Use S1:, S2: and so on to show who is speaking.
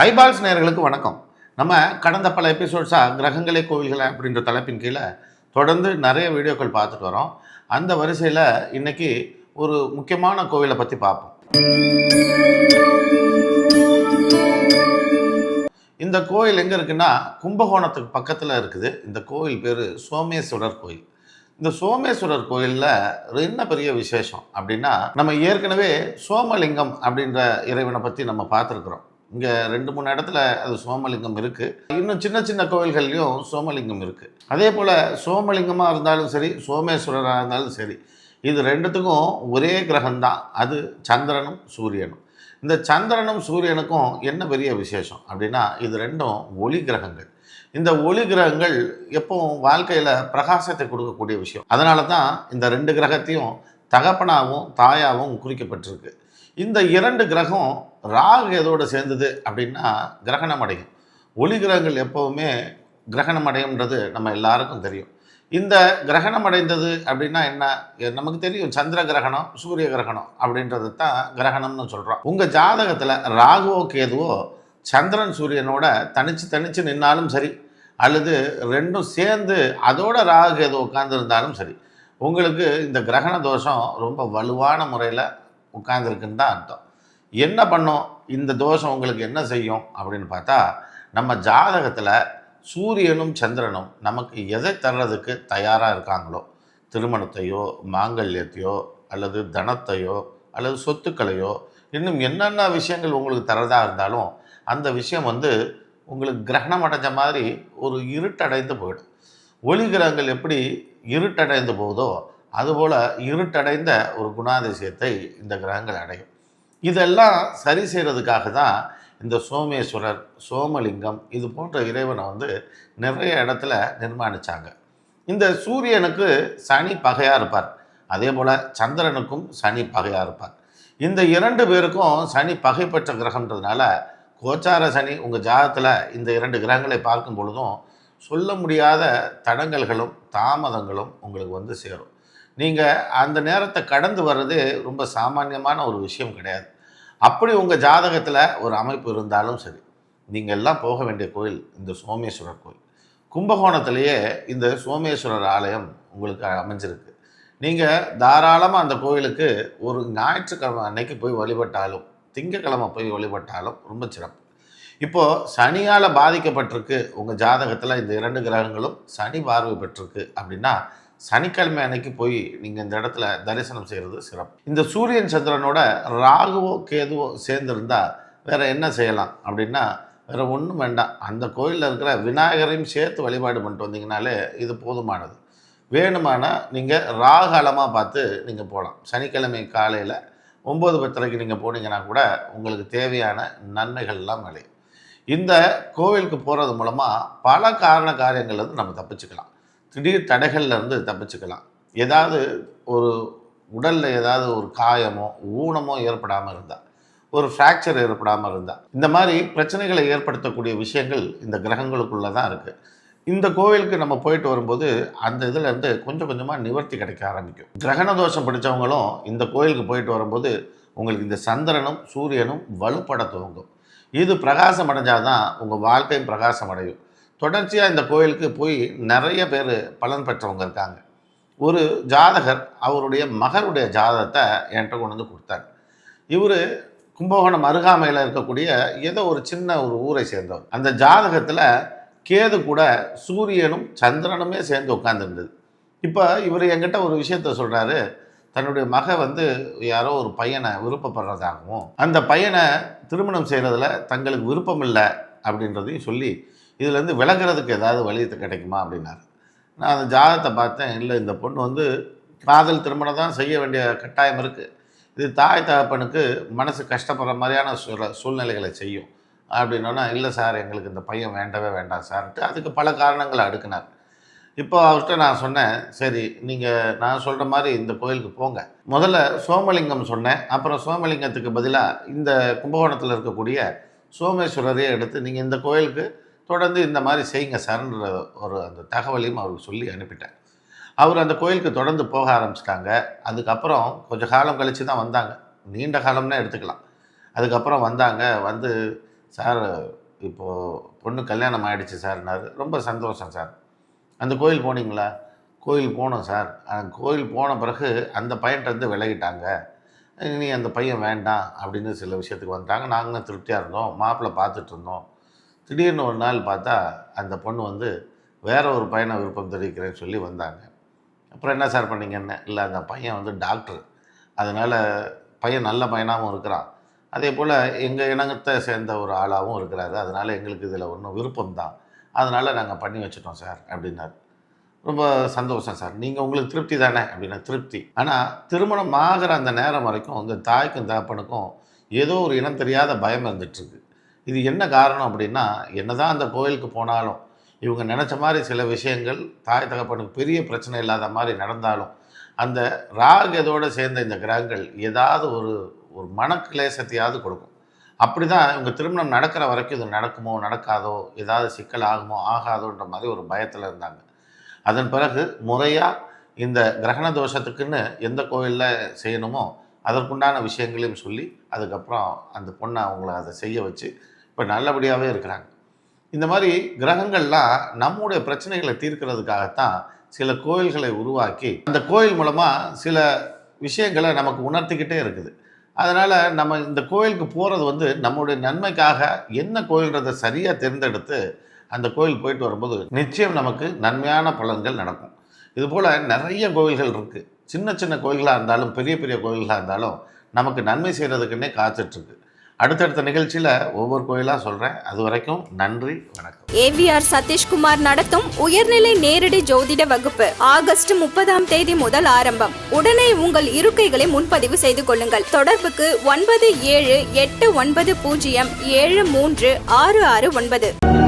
S1: Eyeballs நேயர்களுக்கு வணக்கம். நம்ம கடந்த பல எபிசோட்ஸாக கிரகங்களே கோவில்களே அப்படின்ற தலைப்பின் கீழே தொடர்ந்து நிறைய வீடியோக்கள் பார்த்துட்டு வரோம். அந்த வரிசையில் இன்னைக்கு ஒரு முக்கியமான கோவிலை பற்றி பார்ப்போம். இந்த கோயில் எங்கே இருக்குன்னா கும்பகோணத்துக்கு பக்கத்தில் இருக்குது. இந்த கோவில் பேர் சோமேஸ்வரர் கோயில். இந்த சோமேஸ்வரர் கோயிலில் என்ன பெரிய விசேஷம் அப்படின்னா, நம்ம ஏற்கனவே சோமலிங்கம் அப்படின்ற இறைவனை பற்றி நம்ம பார்த்துருக்குறோம். இங்கே 2-3 இடத்துல அது சோமலிங்கம் இருக்குது. இன்னும் சின்ன சின்ன கோவில்கள்லையும் சோமலிங்கம் இருக்குது. அதே போல் சோமலிங்கமாக இருந்தாலும் சரி, சோமேஸ்வரராக இருந்தாலும் சரி, இது ரெண்டுத்துக்கும் ஒரே கிரகம்தான். அது சந்திரனும் சூரியனும். இந்த சந்திரனும் சூரியனுக்கும் என்ன பெரிய விசேஷம் அப்படின்னா, இது ரெண்டும் ஒளி கிரகங்கள். இந்த ஒளி கிரகங்கள் எப்பவும் வாழ்க்கையில் பிரகாசத்தை கொடுக்கக்கூடிய விஷயம். அதனால தான் இந்த 2 கிரகத்தையும் தகப்பனாகவும் தாயாகவும் குறிக்கப்பட்டிருக்கு. இந்த 2 கிரகம் ராகு எதோடு சேர்ந்தது அப்படின்னா கிரகணம் அடையும். ஒளி கிரகங்கள் எப்போவுமே கிரகணம் அடையும்ன்றது நம்ம எல்லாருக்கும் தெரியும். இந்த கிரகணம் அடைந்தது அப்படின்னா என்ன, நமக்கு தெரியும். சந்திர கிரகணம், சூரிய கிரகணம் அப்படின்றது தான் கிரகணம்னு சொல்கிறோம். உங்கள் ஜாதகத்தில் ராகுவோ கேதுவோ சந்திரன் சூரியனோட தனிச்சு நின்னாலும் சரி, அல்லது ரெண்டும் சேர்ந்து அதோட ராகு கேது உட்கார்ந்துருந்தாலும் சரி, உங்களுக்கு இந்த கிரகண தோஷம் ரொம்ப வலுவான முறையில் உட்கார்ந்துருக்குன்னு தான் அர்த்தம். என்ன பண்ணும் இந்த தோஷம், உங்களுக்கு என்ன செய்யும் அப்படின்னு பார்த்தா, நம்ம ஜாதகத்தில் சூரியனும் சந்திரனும் நமக்கு எதை தர்றதுக்கு தயாராக இருக்காங்களோ, திருமணத்தையோ மாங்கல்யத்தையோ அல்லது தனத்தையோ அல்லது சொத்துக்களையோ இன்னும் என்னென்ன விஷயங்கள் உங்களுக்கு தரதாக இருந்தாலும், அந்த விஷயம் உங்களுக்கு கிரகணம் அடைஞ்ச மாதிரி ஒரு இருட்டடைந்து போயிடும். ஒளி கிரகங்கள் எப்படி இருட்டடைந்து போகுதோ அதுபோல் இருட்டடைந்த ஒரு குணாதிசயத்தை இந்த கிரகங்கள் அடையும். இதெல்லாம் சரி செய்கிறதுக்காக தான் இந்த சோமேஸ்வரர், சோமலிங்கம் இது போன்ற இறைவனை நிறைய இடத்துல நிர்மாணித்தாங்க. இந்த சூரியனுக்கு சனி பகையாக இருப்பார். அதே போல் சந்திரனுக்கும் சனி பகையாக இருப்பார். இந்த 2 பேருக்கும் சனி பகை பெற்ற கிரகம்ன்றதுனால கோச்சார சனி உங்கள் ஜாதகத்தில் இந்த 2 கிரகங்களை பார்க்கும் பொழுதும் சொல்ல முடியாத தடங்கல்களும் தாமதங்களும் உங்களுக்கு சேரும். நீங்கள் அந்த நேரத்தை கடந்து வர்றது ரொம்ப சாமானியமான ஒரு விஷயம் கிடையாது. அப்படி உங்கள் ஜாதகத்தில் ஒரு அமைப்பு இருந்தாலும் சரி, நீங்கள் எல்லாம் போக வேண்டிய கோயில் இந்த சோமேஸ்வரர் கோயில். கும்பகோணத்திலேயே இந்த சோமேஸ்வரர் ஆலயம் உங்களுக்கு அமைஞ்சிருக்கு. நீங்கள் தாராளமாக அந்த கோயிலுக்கு ஒரு ஞாயிற்றுக்கிழமை அன்னைக்கு போய் வழிபட்டாலும், திங்கக்கிழமை போய் வழிபட்டாலும் ரொம்ப சிறப்பு. இப்போது சனியால் பாதிக்கப்பட்டிருக்கு உங்கள் ஜாதகத்தில் இந்த 2 கிரகங்களும் சனி பார்வை பெற்றிருக்கு அப்படின்னா, சனிக்கிழமை அன்னைக்கு போய் நீங்கள் இந்த இடத்துல தரிசனம் செய்கிறது சிறப்பு. இந்த சூரியன் சந்திரனோட ராகுவோ கேதுவோ சேர்ந்துருந்தால் வேறு என்ன செய்யலாம் அப்படின்னா, வேறு ஒன்றும் வேண்டாம். அந்த கோயிலில் இருக்கிற விநாயகரையும் சேர்த்து வழிபாடு பண்ணிட்டு வந்தீங்கனாலே இது போதுமானது. வேணுமானா நீங்கள் ராகாலமாக பார்த்து நீங்கள் போகலாம். சனிக்கிழமை காலையில் 9:10 நீங்கள் போனீங்கன்னா கூட உங்களுக்கு தேவையான நன்மைகள்லாம் விளையும். இந்த கோவிலுக்கு போகிறது மூலமாக பல காரியங்கள்லேருந்து நம்ம தப்பிச்சுக்கலாம். திடீர் தடைகள்லேருந்து தப்பிச்சுக்கலாம். ஏதாவது ஒரு உடலில் ஏதாவது ஒரு காயமோ ஊனமோ ஏற்படாமல் இருந்தால், ஒரு ஃப்ராக்சர் ஏற்படாமல் இருந்தால், இந்த மாதிரி பிரச்சனைகளை ஏற்படுத்தக்கூடிய விஷயங்கள் இந்த கிரகங்களுக்குள்ளே தான் இருக்குது. இந்த கோவிலுக்கு நம்ம போயிட்டு வரும்போது அந்த இதுலேருந்து கொஞ்சம் கொஞ்சமாக நிவர்த்தி கிடைக்க ஆரம்பிக்கும். கிரகண தோஷம் பிடிச்சவங்களும் இந்த கோயிலுக்கு போயிட்டு வரும்போது உங்களுக்கு இந்த சந்திரனும் சூரியனும் வலுப்பட துவங்கும். இது பிரகாசம் அடைஞ்சால் தான் உங்கள் வாழ்க்கையும் பிரகாசம் அடையும். தொடர்ச்சியாக இந்த கோயிலுக்கு போய் நிறைய பேர் பலன் பெற்றவங்க இருக்காங்க. ஒரு ஜாதகர் அவருடைய மகருடைய ஜாதகத்தை என்கிட்ட கொண்டு கொடுத்தார். இவர் கும்பகோணம் அருகாமையில் இருக்கக்கூடிய ஏதோ ஒரு சின்ன ஒரு ஊரை சேர்ந்தவர். அந்த ஜாதகத்தில் கேது கூட சூரியனும் சந்திரனுமே சேர்ந்து உட்காந்துருந்தது. இப்போ இவர் என்கிட்ட ஒரு விஷயத்த சொல்கிறாரு. தன்னுடைய மக யாரோ ஒரு பையனை விருப்பப்படுறதாகவும், அந்த பையனை திருமணம் செய்கிறதுல தங்களுக்கு விருப்பம் இல்லை அப்படின்றதையும் சொல்லி, இதுலேருந்து விலகிறதுக்கு ஏதாவது வழி கிடைக்குமா அப்படின்னாரு. நான் அந்த ஜாதகத்தை பார்த்தேன். இல்லை, இந்த பொண்ணு காதல் திருமணம் தான் செய்ய வேண்டிய கட்டாயம் இருக்குது. இது தாய் தகப்பனுக்கு மனசு கஷ்டப்படுற மாதிரியான சூழ்நிலைகளை செய்யும் அப்படின்னோன்னா, இல்லை சார், எங்களுக்கு இந்த பையன் வேண்டவே வேண்டாம் சார்ன்ட்டு அதுக்கு பல காரணங்களை அடுக்கினார். இப்போ அவர்கிட்ட நான் சொன்னேன், சரி நீங்கள் நான் சொல்கிற மாதிரி இந்த கோயிலுக்கு போங்க. முதல்ல சோமலிங்கம் சொன்னேன். அப்புறம் சோமலிங்கத்துக்கு பதிலாக இந்த கும்பகோணத்தில் இருக்கக்கூடிய சோமேஸ்வரரையே எடுத்து நீங்கள் இந்த கோயிலுக்கு தொடர்ந்து இந்த மாதிரி செய்யுங்க சார்ன்ற ஒரு அந்த தகவலையும் அவருக்கு சொல்லி அனுப்பிட்டேன். அவர் அந்த கோயிலுக்கு தொடர்ந்து போக ஆரம்பிச்சிட்டாங்க. அதுக்கப்புறம் கொஞ்சம் காலம் கழித்து தான் வந்தாங்க. நீண்ட காலம்னா எடுத்துக்கலாம். அதுக்கப்புறம் வந்தாங்க. சார் இப்போது பொண்ணு கல்யாணம் ஆகிடுச்சு சார்னாரு. ரொம்ப சந்தோஷம் சார். அந்த கோயில் போனீங்களா? கோயில் போனோம் சார். கோயில் போன பிறகு அந்த பையன்கிட்டருந்து விலகிட்டாங்க. இனி அந்த பையன் வேண்டாம் அப்படின்னு சில விஷயத்துக்கு வந்துட்டாங்க. நாங்களும் திருப்தியாக இருந்தோம். மாப்பிள்ளை பார்த்துட்டு இருந்தோம். திடீர்னு ஒரு நாள் பார்த்தா அந்த பொண்ணு வந்து வேற ஒரு பையனை விருப்பம் தெரிவிக்கிறேன்னு சொல்லி வந்தாங்க. அப்புறம் என்ன சார் பண்ணீங்கன்னு? இல்லை, அந்த பையன் வந்து டாக்டர், அதனால் பையன் நல்ல பையனாகவும் இருக்கிறான், அதே போல் எங்கள் இனத்தை சேர்ந்த ஒரு ஆளாகவும் இருக்கிறாரு, அதனால் எங்களுக்கு இதில் ஒன்றும் விருப்பம் தான், அதனால் நாங்கள் பண்ணி வச்சுட்டோம் சார் அப்படின்னாரு. ரொம்ப சந்தோஷம் சார், நீங்கள் உங்களுக்கு திருப்தி தானே அப்படின்னா. திருப்தி. ஆனால் திருமணம் ஆகிற அந்த நேரம் வரைக்கும் இந்த தாய்க்கும் தகப்பனுக்கும் ஏதோ ஒரு இனம் தெரியாத பயம் இருந்துகிட்ருக்கு. இது என்ன காரணம் அப்படின்னா, என்னதான் அந்த கோயிலுக்கு போனாலும் இவங்க நினச்ச மாதிரி சில விஷயங்கள் தாய் தகப்பனுக்கு பெரிய பிரச்சனை இல்லாத மாதிரி நடந்தாலும், அந்த ராகத்தோடு சேர்ந்த இந்த கிரகங்கள் ஏதாவது ஒரு ஒரு மனக்லேசத்தையாவது கொடுக்கும். அப்படி தான் இவங்க திருமணம் நடக்கிற வரைக்கும் இது நடக்குமோ நடக்காதோ, ஏதாவது சிக்கல் ஆகுமோ ஆகாதோன்ற மாதிரி ஒரு பயத்தில் இருந்தாங்க. அதன் பிறகு முறையாக இந்த கிரகண தோஷத்துக்குன்னு எந்த கோயிலில் செய்யணுமோ அதற்குண்டான விஷயங்களையும் சொல்லி அதுக்கப்புறம் அந்த பொண்ணை அவங்கள அதை செய்ய வச்சு இப்போ நல்லபடியாகவே இருக்கிறாங்க. இந்த மாதிரி கிரகங்கள்லாம் நம்முடைய பிரச்சனைகளை தீர்க்கிறதுக்காகத்தான் சில கோயில்களை உருவாக்கி அந்த கோயில் மூலமாக சில விஷயங்களை நமக்கு உணர்த்திக்கிட்டே இருக்குது. அதனால் நம்ம இந்த கோயிலுக்கு போகிறது வந்து நம்முடைய நன்மைக்காக என்ன கோயில்ன்றதை சரியாக தேர்ந்தெடுத்து அந்த கோயில் போயிட்டு வரும்போது நிச்சயம் நமக்கு நன்மையான பலன்கள் நடக்கும். இதுபோல் நிறைய கோயில்கள் இருக்குது. சின்ன சின்ன கோயில்களாக இருந்தாலும் பெரிய பெரிய கோயில்களாக இருந்தாலும் நமக்கு நன்மை செய்கிறதுக்குன்னே காத்துட்ருக்கு. அடுத்தடுத்த நிகழ்ச்சியில் ஒவ்வொரு கோயிலாக சொல்கிறேன். அது வரைக்கும் நன்றி, வணக்கம்.
S2: AVR சதீஷ்குமார் நடத்தும் உயர்நிலை நேரடி ஜோதிட வகுப்பு ஆகஸ்ட் 30 முதல் ஆரம்பம். உடனே உங்கள் இருக்கைகளை முன்பதிவு செய்து கொள்ளுங்கள். தொடர்புக்கு 9789073669.